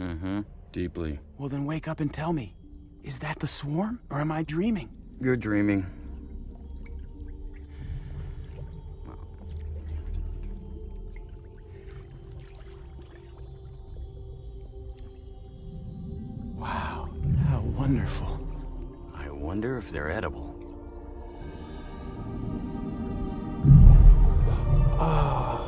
Mm-hmm. Deeply. Well, then wake up and tell me. Is that the swarm, or am I dreaming? You're dreaming. Wow, how wonderful. I wonder if they're edible. Oh.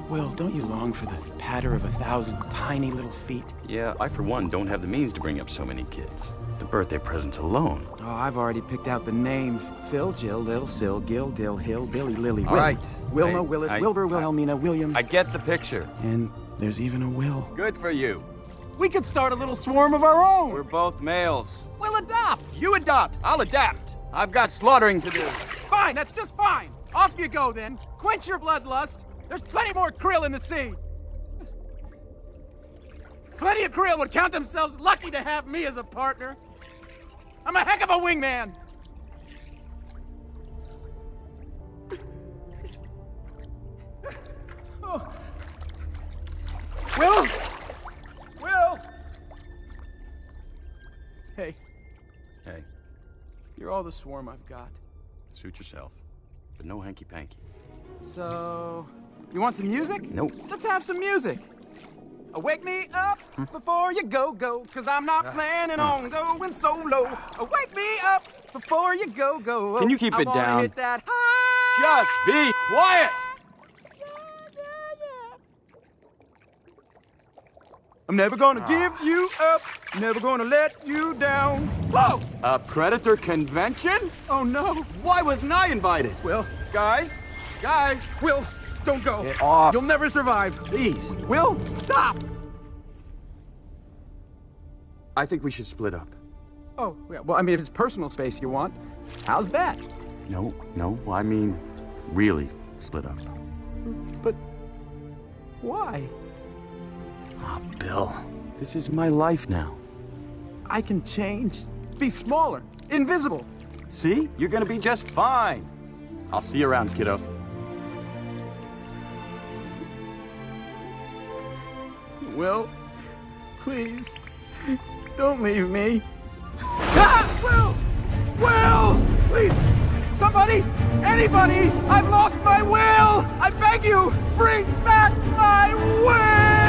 Will, don't you long for the patter of 1,000 tiny little feet? Yeah, I for one don't have the means to bring up so many kids. The birthday presents alone. Oh, I've already picked out the names. Phil, Jill, Lil, Sil, Gil, Dill, Hill, Billy, Lily, All Will. right. Wilma, Willis, Wilbur, Wilhelmina, William. I get the picture. And there's even a Will. Good for you. We could start a little swarm of our own. We're both males. We'll adopt. You adopt. I'll adapt. I've got slaughtering to do. Fine, that's just fine. Off you go then. Quench your bloodlust. There's plenty more krill in the sea. Plenty of krill would count themselves lucky to have me as a partner. I'm a heck of a wingman. Oh. Will? Will? Hey. Hey, You're all the swarm I've got. suit yourself. But no hanky-panky. So, you want some music? Nope. Let's have some music. Wake me up before you go, 'cause I'm not planning on going solo. Wake me up before you go. Can you keep it I wanna down? hit that high. Just be quiet! I'm never gonna give you up, never gonna let you down. Whoa! A predator convention? Oh no. Why wasn't I invited? Will, Guys? Will, don't go. Get off. You'll never survive. Please. Will, stop! I think we should split up. Oh, yeah, well, I mean, if it's personal space you want, how's that? No, I mean, really split up. But why? Ah, Bill, this is my life now. I can change. Be smaller, invisible. See? You're gonna be just fine. I'll see you around, kiddo. Will, please, don't leave me. Ah! Will! Will! Please! Somebody! Anybody! I've lost my will! I beg you! Bring back my will!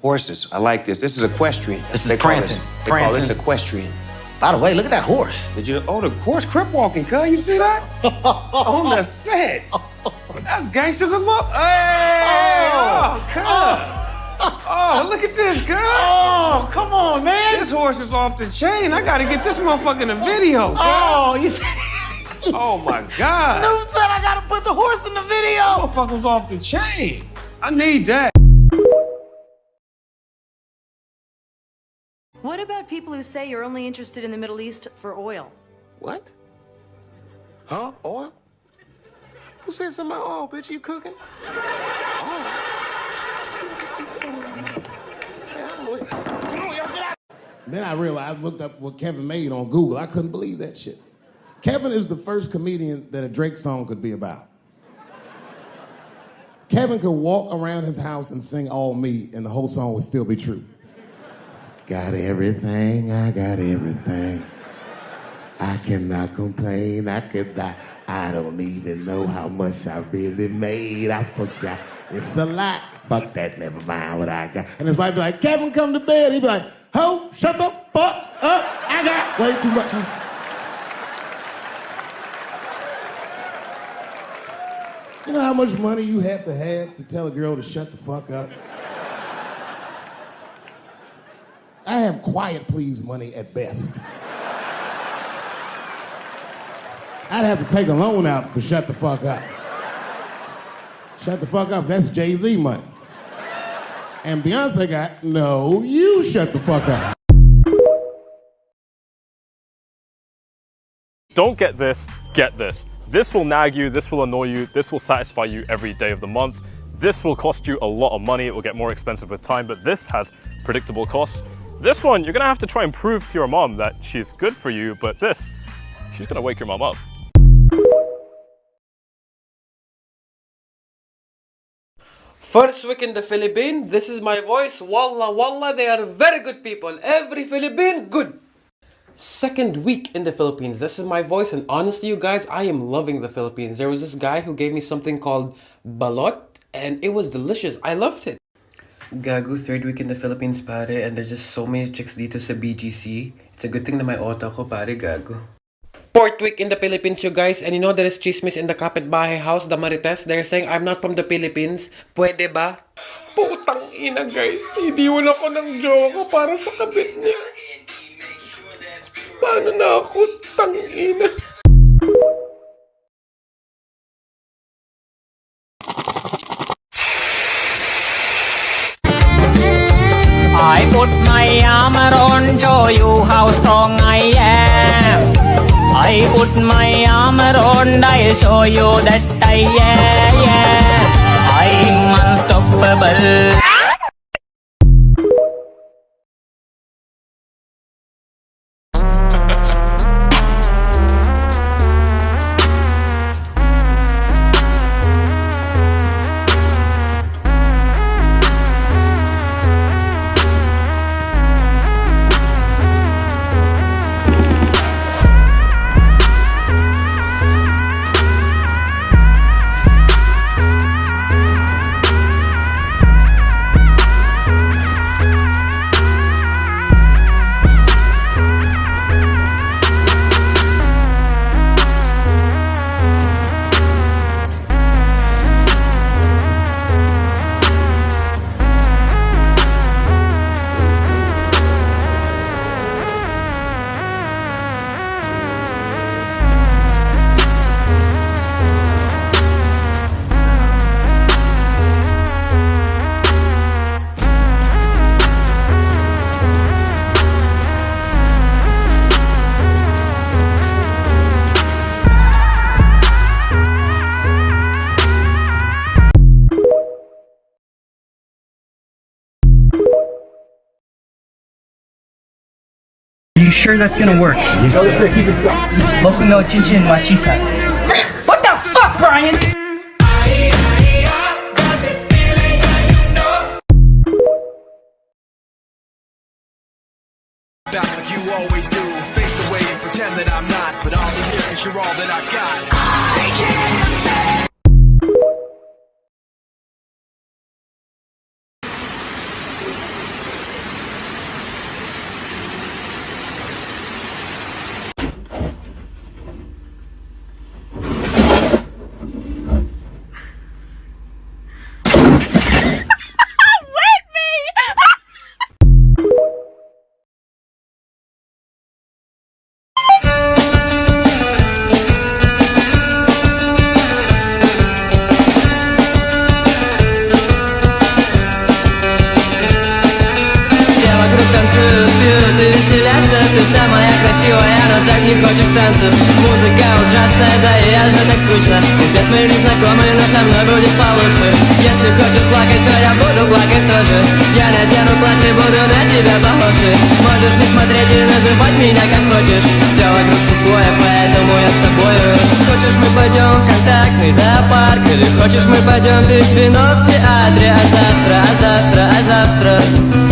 Horses. I like this. This is equestrian. This is prancing. They call this equestrian. By the way, look at that horse. Did you? Oh, the horse crip walking, cuz. You see that? On the set. That's gangsters of up. Hey! Oh, cuz. Oh, look at this, cuz. Oh, come on, man. This horse is off the chain. I gotta get this motherfucker in the video, cuz. Oh, you said... Oh, my God. Snoop said I gotta put the horse in the video. Motherfucker's off the chain. I need that. What about people who say you're only interested in the Middle East for oil? What? Huh? Oil? Who said something about oil, bitch? You cooking? Then I realized, I looked up what Kevin made on Google. I couldn't believe that shit. Kevin is the first comedian that a Drake song could be about. Kevin could walk around his house and sing All Me, and the whole song would still be true. Got everything, I got everything. I cannot complain, I don't even know how much I really made. I forgot, it's a lot. Fuck that, never mind what I got. And his wife be like, Kevin, come to bed. He'd be like, ho, shut the fuck up. I got way too much. You know how much money you have to tell a girl to shut the fuck up? I have quiet please money at best. I'd have to take a loan out for shut the fuck up. Shut the fuck up, that's Jay-Z money. And Beyonce got, no, you shut the fuck up. Don't get this, get this. This will nag you, this will annoy you, this will satisfy you every day of the month. This will cost you a lot of money, it will get more expensive with time, but this has predictable costs. This one, you're gonna have to try and prove to your mom that she's good for you, but this, she's gonna wake your mom up. First week in the Philippines, this is my voice. Wallah, wallah, they are very good people. Every Philippine, good. Second week in the Philippines, this is my voice, and honestly, you guys, I am loving the Philippines. There was this guy who gave me something called balot, and it was delicious. I loved it. Gago, third week in the Philippines, pare, and there's just so many chicks dito sa BGC. It's a good thing na may auto ko, pare, gago. Fourth week in the Philippines, you guys, and you know there is chismis in the kapitbahay house, the Marites. They're saying, I'm not from the Philippines. Pwede ba? Putang ina, guys. Iniwan ako ng jowa ko para sa kabit niya. Paano na ako? Tang ina. I put my armor on, show you how strong I am. I put my armor on, I'll show you that I am. I'm unstoppable. Are you sure that's gonna work? Local no chinchin machisa. What the fuck, Brian? Back like you always do, face away and pretend that I'm not, but I'll be here 'cause you're all that I got. I can't. Не хочешь танцев, музыка ужасная, да и одно так скучно. Опять мы не знакомы, но со мной будет получше. Если хочешь плакать, то я буду плакать тоже. Я надену платье, буду на тебя похожи. Можешь не смотреть и называть меня как хочешь. Все вокруг тупое, поэтому я с тобою. Хочешь мы пойдем в контактный зоопарк, или хочешь мы пойдем пить вино в театре. А завтра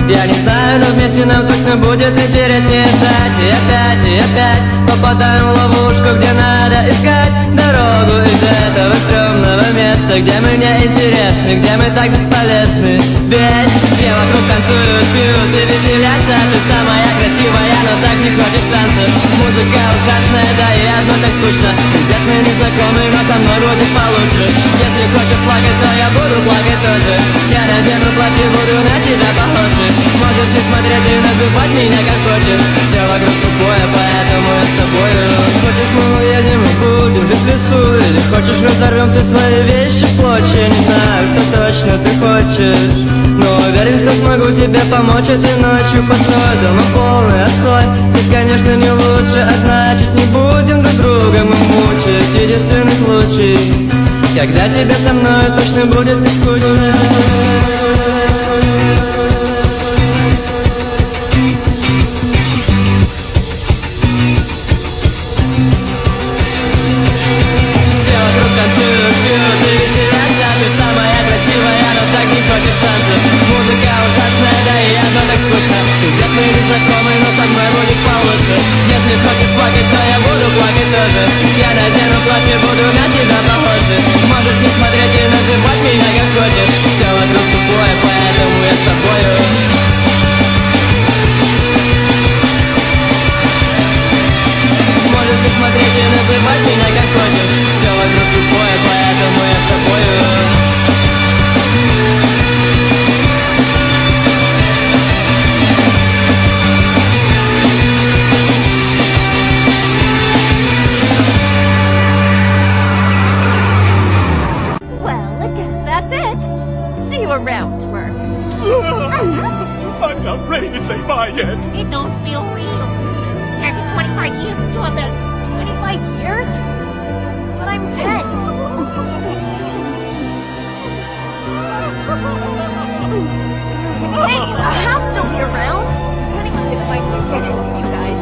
я не знаю, но вместе нам точно будет интереснее ждать. И опять попадаем в ловушку, где надо искать дорогу из этого стрёмного места, где мы не интересны, где мы так бесполезны. Ведь все вокруг танцуют, пьют и веселятся. Ты самая красивая, но так не хочешь танцев. Музыка ужасная, да и одно так скучно. Ведь мы не знакомы, но со мной будет получше. Если хочешь плакать, то я буду плакать тоже. Я надену платье, буду на тебя похожи. Можешь не смотреть и называть меня как хочешь. Все вокруг тупое, поэтому я с тобою. Хочешь мы уедем и будем жить в лесу, или хочешь разорвем все свои вещи в клочья. Не знаю, что точно ты хочешь, но уверен, что смогу тебе помочь этой ночью. Постой, дома полный отстой. Здесь, конечно, не лучше, а значит не будем друг друга мы мучить. Единственный случай, когда тебе со мной точно будет не скучно. Все вокруг танцуют, пьют и веселятся. Ты самая красивая, но так не you say bye yet? It don't feel real. After 25 years of torment. 25 years? But I'm 10. Hey, I'll still be around. Anyone's gonna find me again over you guys.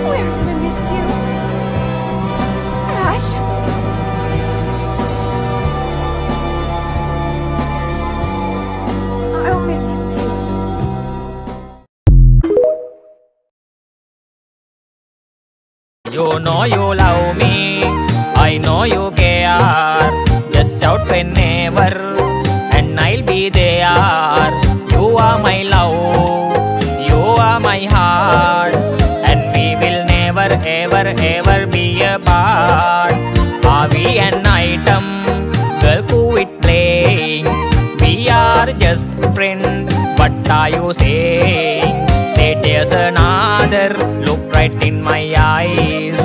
We're gonna miss you. Ash. I'll miss you too. You know you love me, I know you care. Just shout whenever, and I'll be there. You are my love, you are my heart, and we will never ever ever be apart. Are we an item? Girl, quit playing. We are just friends. What are you saying? Say there's another. Look right in my eyes.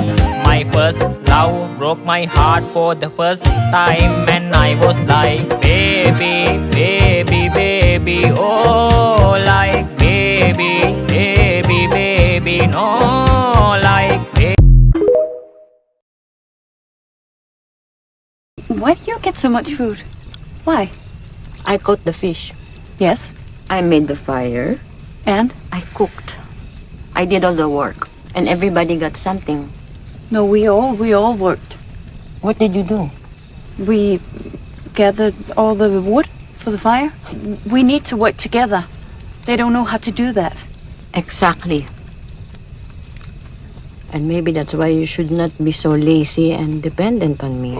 My first love broke my heart for the first time, and I was like, baby, baby, baby, oh, like baby, baby, baby, no, like baby. Why do you get so much food? Why? I caught the fish. Yes? I made the fire. And? I cooked. I did all the work. And everybody got something. No, we all worked. What did you do? We gathered all the wood for the fire. We need to work together. They don't know how to do that. Exactly. And maybe that's why you should not be so lazy and dependent on me.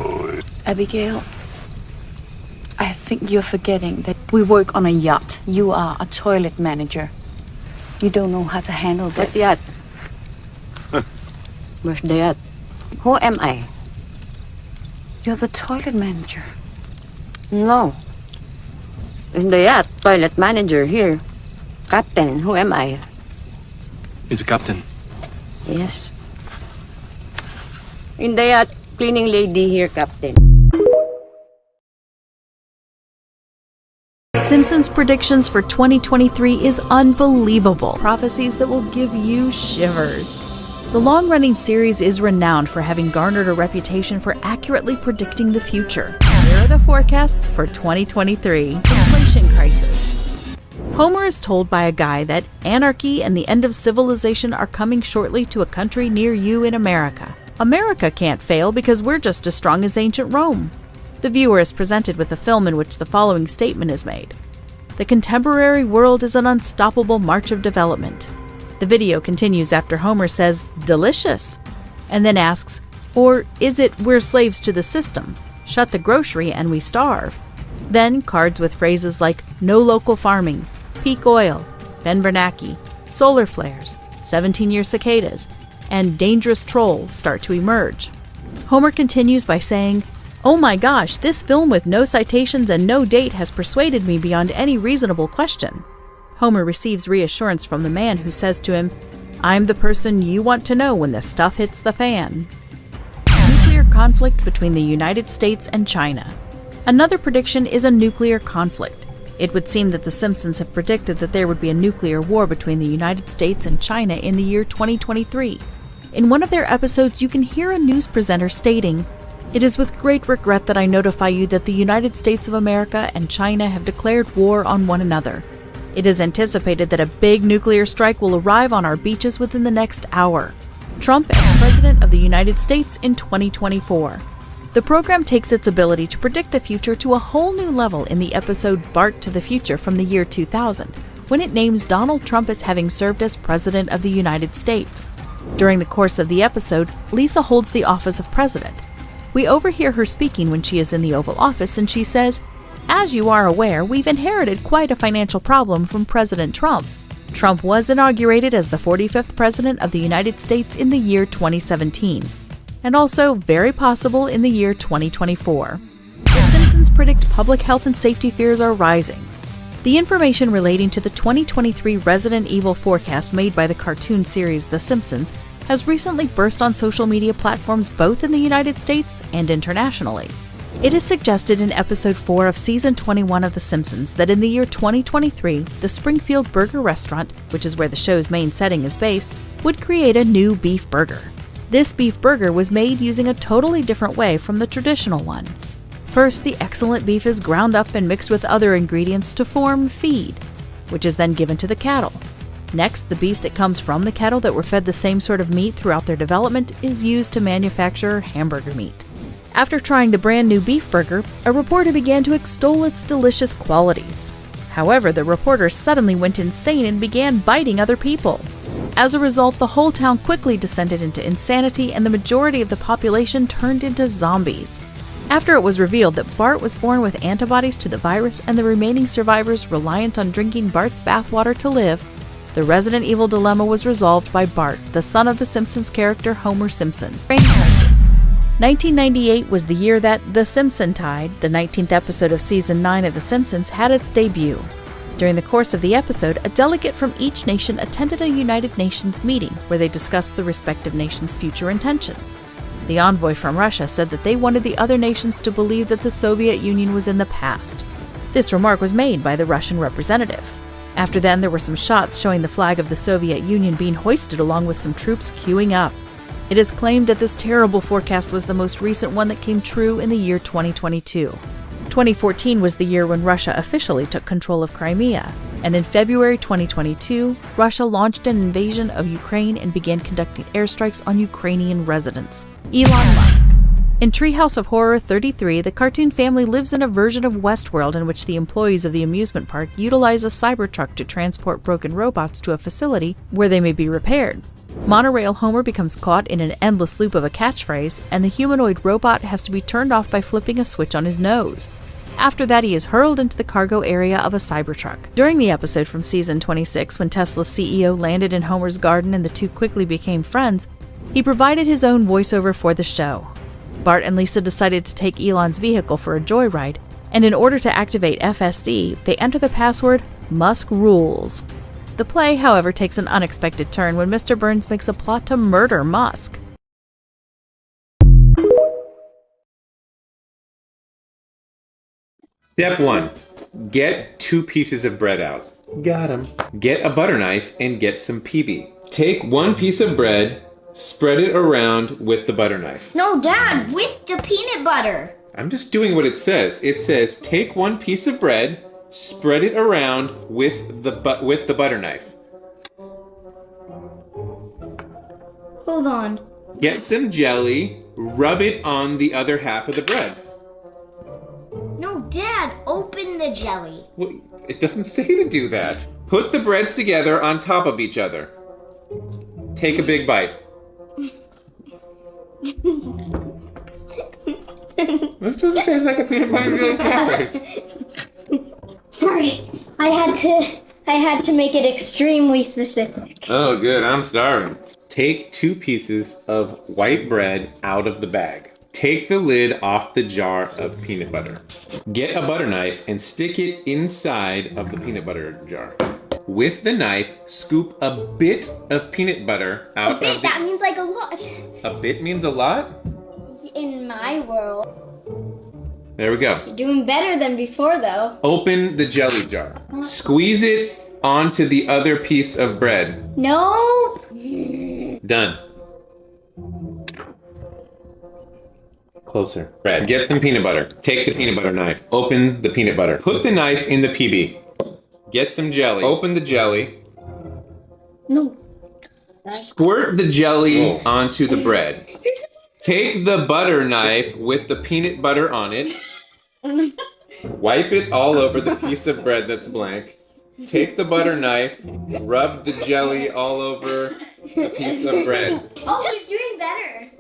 Abigail, I think you're forgetting that we work on a yacht. You are a toilet manager. You don't know how to handle this. What yacht? Where's the yacht? Who am I? You're the toilet manager. No. In the yacht, toilet manager here. Captain, who am I? You're the captain. Yes. In the yacht, cleaning lady here, Captain. Simpsons predictions for 2023 is unbelievable. Prophecies that will give you shivers. The long-running series is renowned for having garnered a reputation for accurately predicting the future. Here are the forecasts for 2023. Inflation crisis. Homer is told by a guy that anarchy and the end of civilization are coming shortly to a country near you in America. America can't fail because we're just as strong as ancient Rome. The viewer is presented with a film in which the following statement is made. The contemporary world is an unstoppable march of development. The video continues after Homer says, delicious, and then asks, or is it we're slaves to the system? Shut the grocery and we starve. Then cards with phrases like no local farming, peak oil, Ben Bernanke, solar flares, 17-year cicadas, and dangerous troll start to emerge. Homer continues by saying, oh my gosh, this film with no citations and no date has persuaded me beyond any reasonable question. Homer receives reassurance from the man who says to him, I'm the person you want to know when the stuff hits the fan. Nuclear conflict between the United States and China. Another prediction is a nuclear conflict. It would seem that The Simpsons have predicted that there would be a nuclear war between the United States and China in the year 2023. In one of their episodes, you can hear a news presenter stating, it is with great regret that I notify you that the United States of America and China have declared war on one another. It is anticipated that a big nuclear strike will arrive on our beaches within the next hour. Trump as President of the United States in 2024. The program takes its ability to predict the future to a whole new level in the episode Bart to the Future from the year 2000, when it names Donald Trump as having served as President of the United States. During the course of the episode, Lisa holds the office of President. We overhear her speaking when she is in the Oval Office, and she says, as you are aware, we've inherited quite a financial problem from President Trump. Trump was inaugurated as the 45th President of the United States in the year 2017, and also very possible in the year 2024. The Simpsons predict public health and safety fears are rising. The information relating to the 2023 Resident Evil forecast made by the cartoon series The Simpsons has recently burst on social media platforms both in the United States and internationally. It is suggested in episode 4 of season 21 of The Simpsons that in the year 2023, the Springfield Burger Restaurant, which is where the show's main setting is based, would create a new beef burger. This beef burger was made using a totally different way from the traditional one. First, the excellent beef is ground up and mixed with other ingredients to form feed, which is then given to the cattle. Next, the beef that comes from the cattle that were fed the same sort of meat throughout their development is used to manufacture hamburger meat. After trying the brand new beef burger, a reporter began to extol its delicious qualities. However, the reporter suddenly went insane and began biting other people. As a result, the whole town quickly descended into insanity and the majority of the population turned into zombies. After it was revealed that Bart was born with antibodies to the virus and the remaining survivors reliant on drinking Bart's bathwater to live, the Resident Evil dilemma was resolved by Bart, the son of The Simpsons character Homer Simpson. 1998 was the year that The Simpsons-tide, the 19th episode of Season 9 of The Simpsons, had its debut. During the course of the episode, a delegate from each nation attended a United Nations meeting where they discussed the respective nations' future intentions. The envoy from Russia said that they wanted the other nations to believe that the Soviet Union was in the past. This remark was made by the Russian representative. After then, there were some shots showing the flag of the Soviet Union being hoisted along with some troops queuing up. It is claimed that this terrible forecast was the most recent one that came true in the year 2022. 2014 was the year when Russia officially took control of Crimea, and in February 2022, Russia launched an invasion of Ukraine and began conducting airstrikes on Ukrainian residents. Elon Musk. In Treehouse of Horror 33, the cartoon family lives in a version of Westworld in which the employees of the amusement park utilize a Cybertruck to transport broken robots to a facility where they may be repaired. Monorail Homer becomes caught in an endless loop of a catchphrase, and the humanoid robot has to be turned off by flipping a switch on his nose. After that, he is hurled into the cargo area of a Cybertruck. During the episode from season 26, when Tesla's CEO landed in Homer's garden and the two quickly became friends, he provided his own voiceover for the show. Bart and Lisa decided to take Elon's vehicle for a joyride, and in order to activate FSD, they enter the password Musk Rules. The play, however, takes an unexpected turn when Mr. Burns makes a plot to murder Musk. Step 1. Get 2 pieces of bread out. Got 'em. Get a butter knife and get some PB. Take 1 piece of bread, spread it around with the butter knife. No, Dad, with the peanut butter. I'm just doing what it says. It says take 1 piece of bread, spread it around with the butter knife. Hold on. Get some jelly, rub it on the other half of the bread. No, Dad, open the jelly. Well, it doesn't say to do that. Put the breads together on top of each other. Take a big bite. This doesn't taste like a peanut butter jelly sandwich. Sorry, I had to make it extremely specific. Oh, good. I'm starving. Take 2 pieces of white bread out of the bag. Take the lid off the jar of peanut butter. Get a butter knife and stick it inside of the peanut butter jar. With the knife, scoop a bit of peanut butter out a bit, of the... that means like a lot. A bit means a lot? In my world. There we go. You're doing better than before, though. Open the jelly jar. Squeeze it onto the other piece of bread. No. Done. Closer. Bread. Get some peanut butter. Take the peanut butter knife. Open the peanut butter. Put the knife in the PB. Get some jelly. Open the jelly. No. Squirt the jelly onto the bread. Take the butter knife with the peanut butter on it. Wipe it all over the piece of bread that's blank. Take the butter knife, rub the jelly all over the piece of bread. Oh, he's doing better.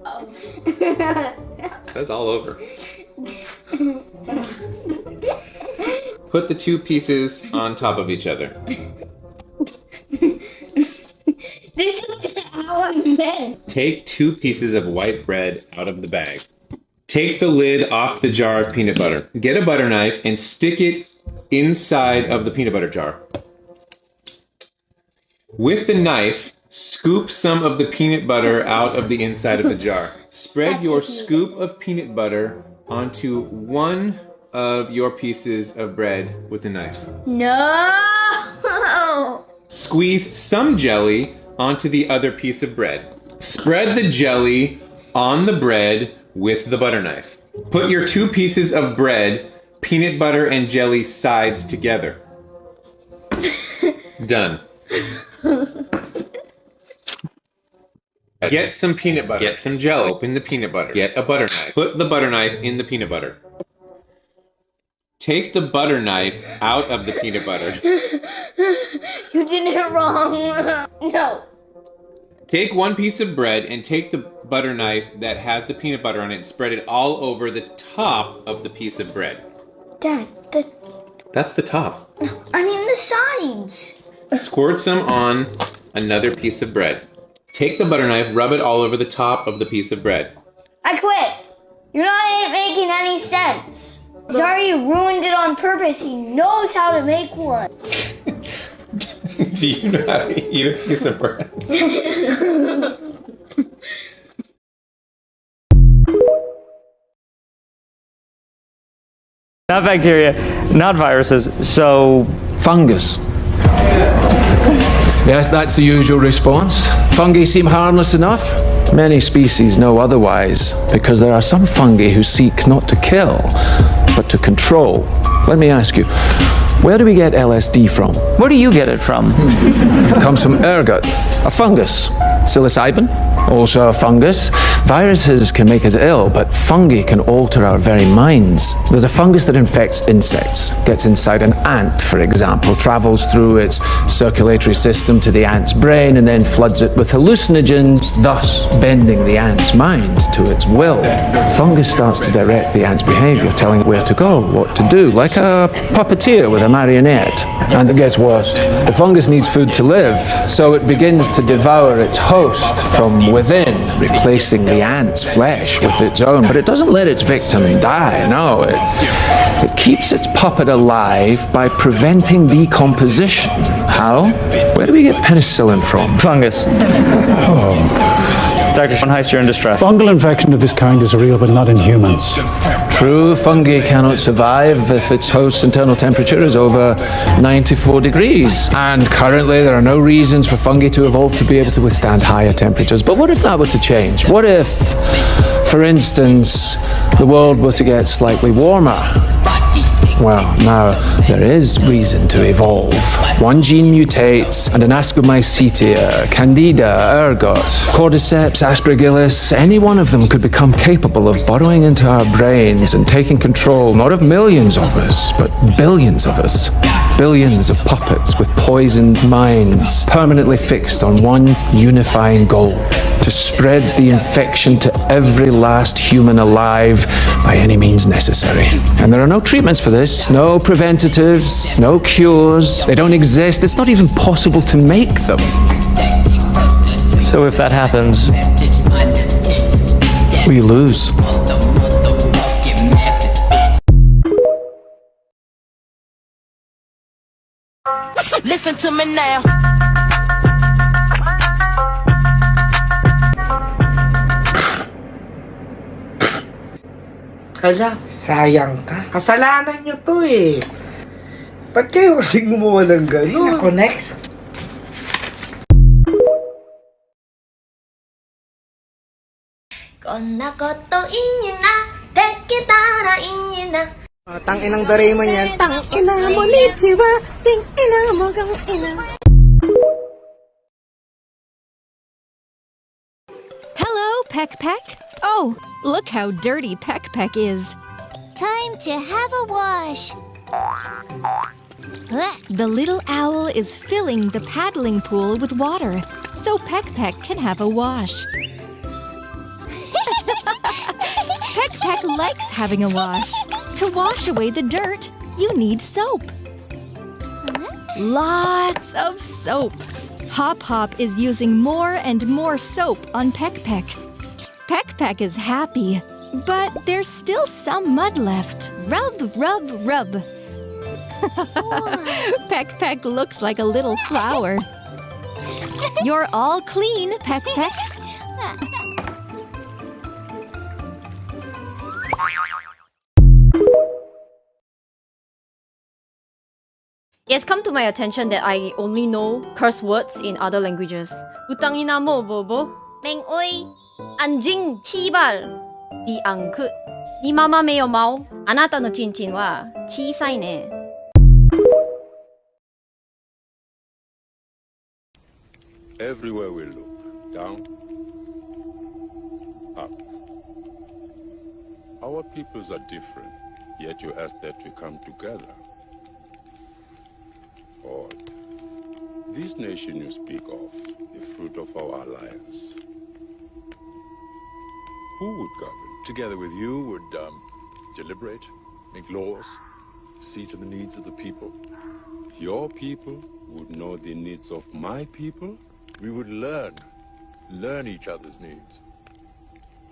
Oh. It says all over. Put the 2 pieces on top of each other. This is how I meant. Take 2 pieces of white bread out of the bag. Take the lid off the jar of peanut butter. Get a butter knife and stick it inside of the peanut butter jar. With the knife, scoop some of the peanut butter out of the inside of the jar. Spread your scoop of peanut butter onto one of your pieces of bread with a knife. No! Squeeze some jelly onto the other piece of bread. Spread the jelly on the bread with the butter knife. Put your two pieces of bread, peanut butter and jelly sides together. Done. Get some peanut butter. Get some jelly. Open the peanut butter. Get a butter knife. Put the butter knife in the peanut butter. Take the butter knife out of the peanut butter. You did it wrong. No. Take one piece of bread and take the butter knife that has the peanut butter on it and spread it all over the top of the piece of bread. Dad, That's the top. I mean the sides. Squirt some on another piece of bread. Take the butter knife, rub it all over the top of the piece of bread. I quit. You're not making any sense. Zari ruined it on purpose. He knows how to make one. Do you know how to eat a piece of bread? Not bacteria, not viruses, so fungus. Yes, that's the usual response. Fungi seem harmless enough. Many species know otherwise, because there are some fungi who seek not to kill, but to control. Let me ask you, where do we get LSD from? Where do you get it from? It comes from ergot, a fungus. Psilocybin, also a fungus. Viruses can make us ill, but fungi can alter our very minds. There's a fungus that infects insects, gets inside an ant, for example, travels through its circulatory system to the ant's brain, and then floods it with hallucinogens, thus bending the ant's mind to its will. Fungus starts to direct the ant's behavior, telling it where to go, what to do, like a puppeteer with a marionette. And it gets worse. The fungus needs food to live, so it begins to devour its host from within, replacing the ant's flesh with its own. But it doesn't let its victim die, no. It keeps its puppet alive by preventing decomposition. How? Where do we get penicillin from? Fungus. Dr. Schonheist, you're in distress. Fungal infection of this kind is real, but not in humans. True, fungi cannot survive if its host's internal temperature is over 94 degrees. And currently there are no reasons for fungi to evolve to be able to withstand higher temperatures. But what if that were to change? What if, for instance, the world were to get slightly warmer? Well, now, there is reason to evolve. One gene mutates, and an Ascomycetia, Candida, ergot, Cordyceps, Aspergillus, any one of them could become capable of burrowing into our brains and taking control not of millions of us, but billions of us. Billions of puppets with poisoned minds, permanently fixed on one unifying goal: to spread the infection to every last human alive by any means necessary. And there are no treatments for this, no preventatives, no cures. They don't exist. It's not even possible to make them. So if that happens, we lose. Listen to me now. Hala, sayang ka. Kasalanan nyo to eh. Ba't kayo kasing gumawa ng gano'n? Ako next. こんなこといいな、できたらいいな。 Tang-inang Doraemon yan. Tang-ina mo, Nichiwa. Ting-ina mo, gang-ina. Hello, Peck Peck. Oh, look how dirty Peck Peck is. Time to have a wash. The little owl is filling the paddling pool with water, so Peck Peck can have a wash. Peck Peck likes having a wash. To wash away the dirt, you need soap. Lots of soap. Hop Hop is using more and more soap on Peck Peck. Peck Peck is happy, but there's still some mud left. Rub, rub, rub. Peck Peck looks like a little flower. You're all clean, Peck Peck. It's come to my attention that I only know curse words in other languages. utangina mo bobo. 맹오이. 안징. 시발. 니 앙크. 니 마마 메요 마오. 아나타 노 찐찐와 치사이네. Everywhere we look, down, up. Our peoples are different, yet you ask that we come together. Odd. This nation you speak of, the fruit of our alliance. Who would govern? Together with you would deliberate, make laws, see to the needs of the people. Your people would know the needs of my people? We would learn each other's needs.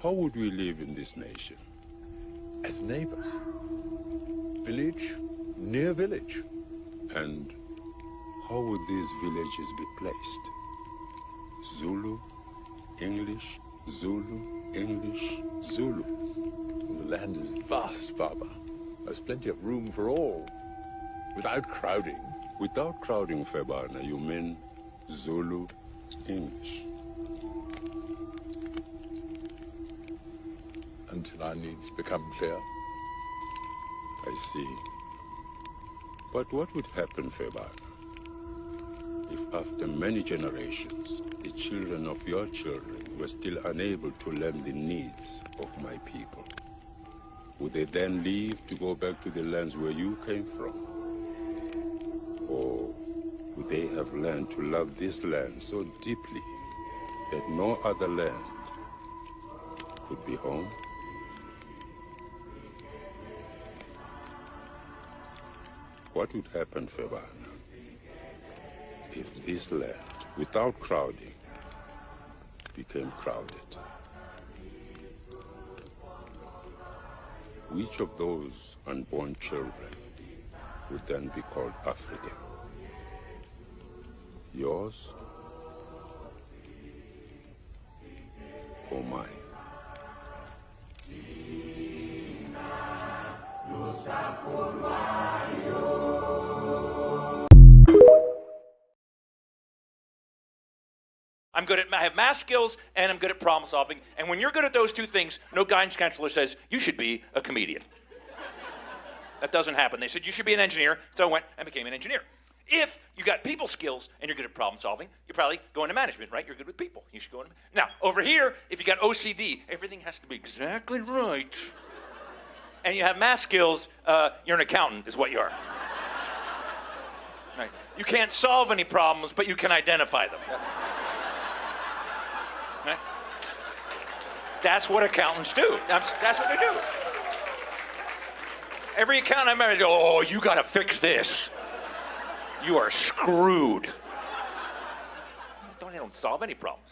How would we live in this nation? As neighbors. Village near village. And how would these villages be placed? Zulu, English, Zulu, English, Zulu. The land is vast, Baba. There's plenty of room for all. Without crowding. Without crowding, Febana, you mean Zulu, English. Until our needs become clear. I see. But what would happen, Febana, if after many generations, the children of your children were still unable to learn the needs of my people? Would they then leave to go back to the lands where you came from? Or would they have learned to love this land so deeply that no other land could be home? What would happen, Febana, if this land, without crowding, became crowded? Which of those unborn children would then be called African? Yours or mine? I'm good at, I have math skills and I'm good at problem solving. And when you're good at those two things, no guidance counselor says, you should be a comedian. That doesn't happen. They said, you should be an engineer. So I went and became an engineer. If you got people skills and you're good at problem solving, you're probably going to management, right? You're good with people. You should go into. Now, over here, if you got OCD, everything has to be exactly right. And you have math skills, you're an accountant, is what you are. Right. You can't solve any problems, but you can identify them. Right? That's what accountants do. That's what they do. Every accountant I met, oh, you got to fix this. You are screwed. They don't solve any problems.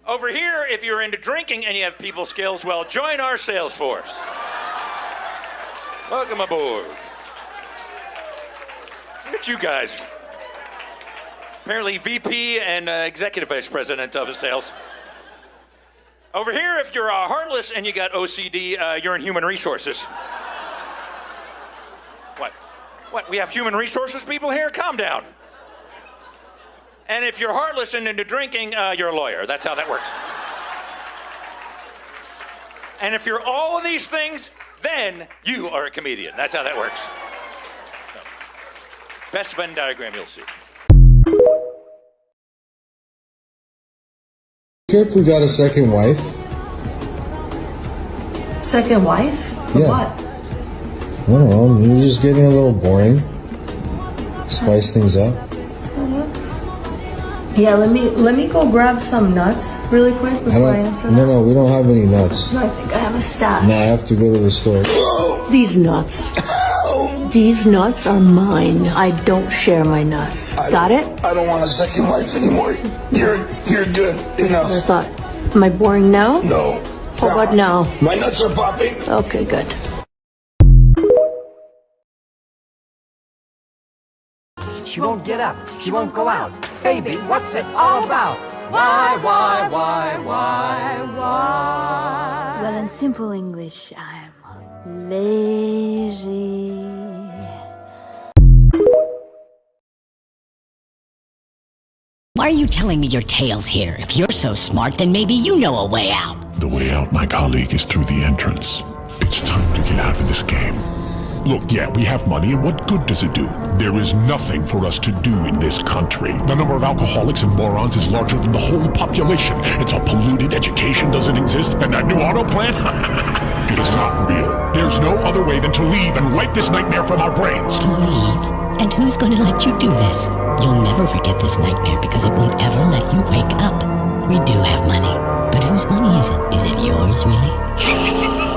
Over here, if you're into drinking and you have people skills, well, join our sales force. Welcome aboard. Look at you guys. Apparently VP and Executive Vice President of sales. Over here, if you're heartless and you got OCD, you're in human resources. What? We have human resources people here? Calm down. And if you're heartless and into drinking, you're a lawyer. That's how that works. And if you're all of these things, then you are a comedian. That's how that works. So, best Venn diagram you'll see. Care if we got a second wife? Second wife? For Yeah. what? I don't know, you're just getting a little boring. Spice things up. Yeah, let me go grab some nuts really quick before I answer that. No, we don't have any nuts. No, I think I have a stash. No, I have to go to the store. These nuts. These nuts are mine. I don't share my nuts. Got it? I don't want a second wife anymore. You're good. Enough. I thought. Am I boring now? No. How about now? My nuts are popping. Okay, good. She won't get up. She won't go out. Baby, what's it all about? Why? Well, in simple English, I'm lazy. Why are you telling me your tales here? If you're so smart, then maybe you know a way out. The way out, my colleague, is through the entrance. It's time to get out of this game. Look, yeah, we have money, and what good does it do? There is nothing for us to do in this country. The number of alcoholics and morons is larger than the whole population. It's all polluted, education doesn't exist, and that new auto plant? It is not real. There's no other way than to leave and wipe this nightmare from our brains. To leave? And who's going to let you do this? You'll never forget this nightmare because it won't ever let you wake up. We do have money. But whose money is it? Is it yours, really?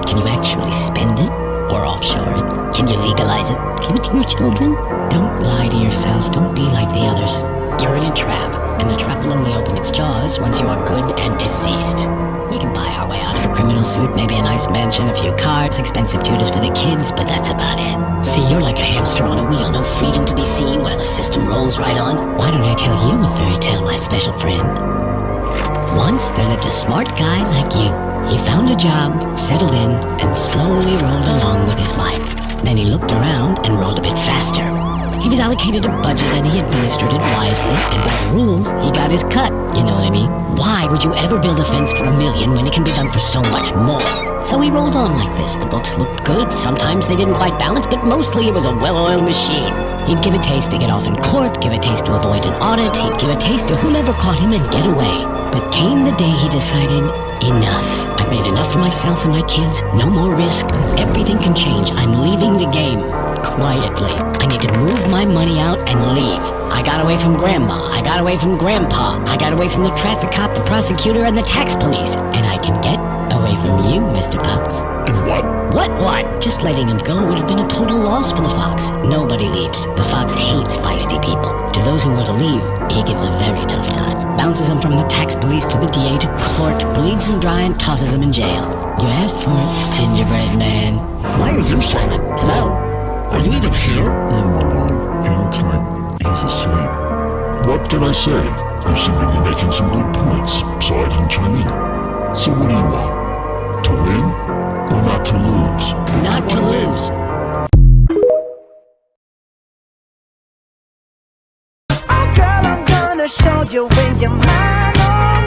Can you actually spend it? Or offshore it? Can you legalize it? Give it to your children? Don't lie to yourself. Don't be like the others. You're in a trap, and the trap will only open its jaws once you are good and deceased. We can buy our way out of a criminal suit, maybe a nice mansion, a few cars, expensive tutors for the kids, but that's about it. See, you're like a hamster on a wheel, no freedom to be seen while the system rolls right on. Why don't I tell you a fairy tale, my special friend? Once there lived a smart guy like you. He found a job, settled in, and slowly rolled along with his life. Then he looked around and rolled a bit faster. He was allocated a budget and he administered it wisely, and by the rules, he got his cut, you know what I mean? Why would you ever build a fence for $1 million when it can be done for so much more? So he rolled on like this. The books looked good. Sometimes they didn't quite balance, but mostly it was a well-oiled machine. He'd give a taste to get off in court, give a taste to avoid an audit, he'd give a taste to whomever caught him and get away. But came the day he decided, enough. I've made enough for myself and my kids. No more risk. Everything can change. I'm leaving the game. Quietly. I need to move my money out and leave. I got away from Grandma. I got away from Grandpa. I got away from the traffic cop, the prosecutor, and the tax police. And I can get away from you, Mr. Fox. And what? What? Just letting him go would have been a total loss for the Fox. Nobody leaves. The Fox hates feisty people. To those who want to leave, he gives a very tough time. Bounces them from the tax police to the DA to court, bleeds them dry and tosses them in jail. You asked for it, gingerbread man. Why are you silent? Hello? Are you even here? Leave him alone. He looks like he's asleep. What can I say? You seem to be making some good points, so I didn't chime in. So what do you want? To win or not to lose? Not to lose. Oh girl, I'm gonna show you when you're mine. Oh.